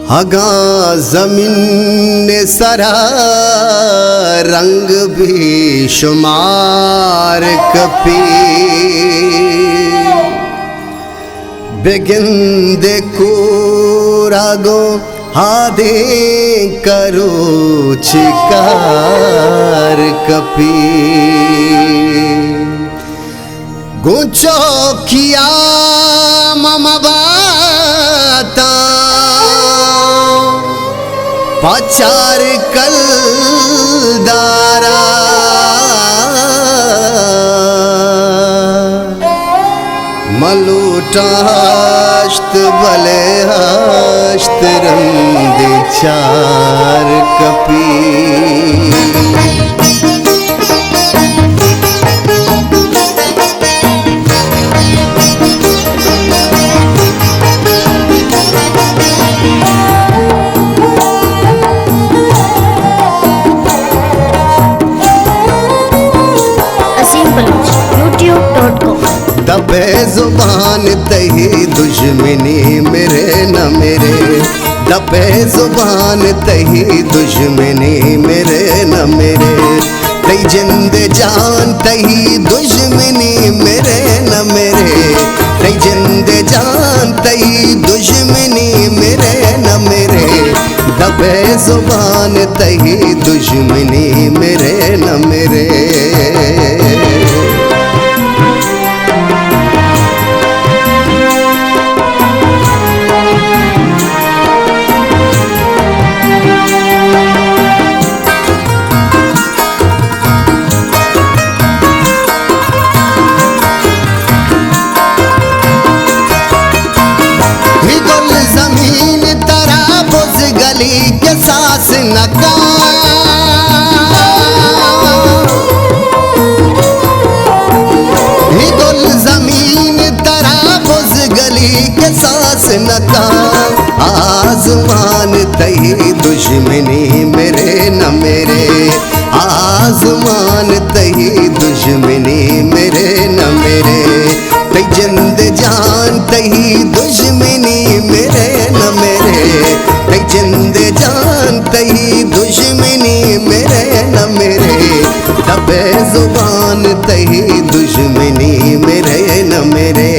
हगा जमीन ने सरा रंग भी शुमार कपी बेगिंदे को रागो हादे करो चिकार कपी गुचो किया ममा बाता पाचार कल दारा मलूटा हश्त भले हश्त रंग चार कपी दबे जुबान तही दुश्मनी मेरे न मेरे दबे जुबान तही दुश्मनी मेरे न मेरे तई जिंद जान तही दुश्मनी मेरे न मेरे तई जिंद जान तही दुश्मनी मेरे न मेरे दबे जुबान तही दुश्मनी मेरे न मेरे के सास नका गुल जमीन तराबुज गली के सास नका आजमान तही दुश्मनी मेरे न मेरे आजमान तही दुश्मनी मेरे न मेरे तई जिंद जान तही दुश्मनी मेरे न मेरे तई जिंद जान तही दुश्मनी मेरे न मेरे दबे जुबान तही दुश्मनी मेरे न मेरे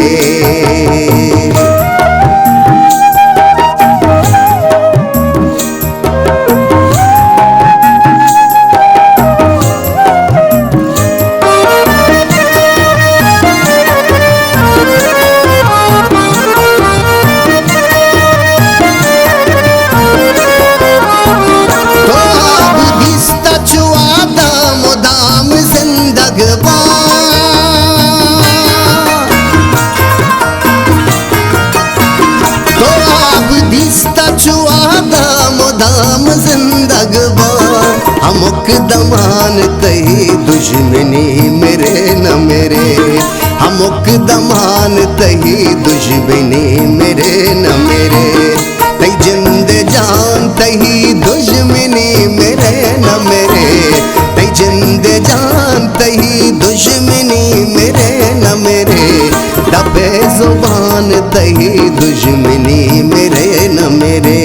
हमक दमान तही दुश्मनी मेरे न मेरे हमक दमान तही दुश्मनी मेरे न मेरे तई जिंद जान तही दुश्मनी मेरे न मेरे तई जिंद जान तही दुश्मनी मेरे न मेरे दबे जुबान तही दुश्मनी मेरे न मेरे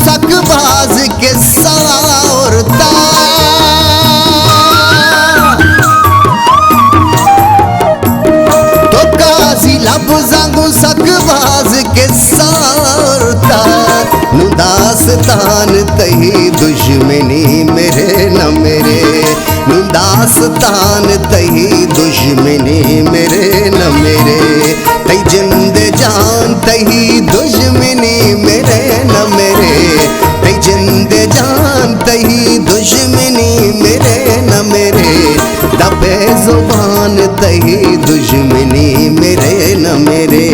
सकबाज के सावरता तो काजी लब जागू सकबाज के सावरता नुदास्तान तही दुश्मनी मेरे न मेरे नुदास्तान तही दुश्मनी मेरे न मेरे तई जिंद जान तही दुश्मनी मेरे न मेरे तई जिंद जान तही दुश्मनी मेरे न मेरे दबे जुबान तही दुश्मनी मेरे न मेरे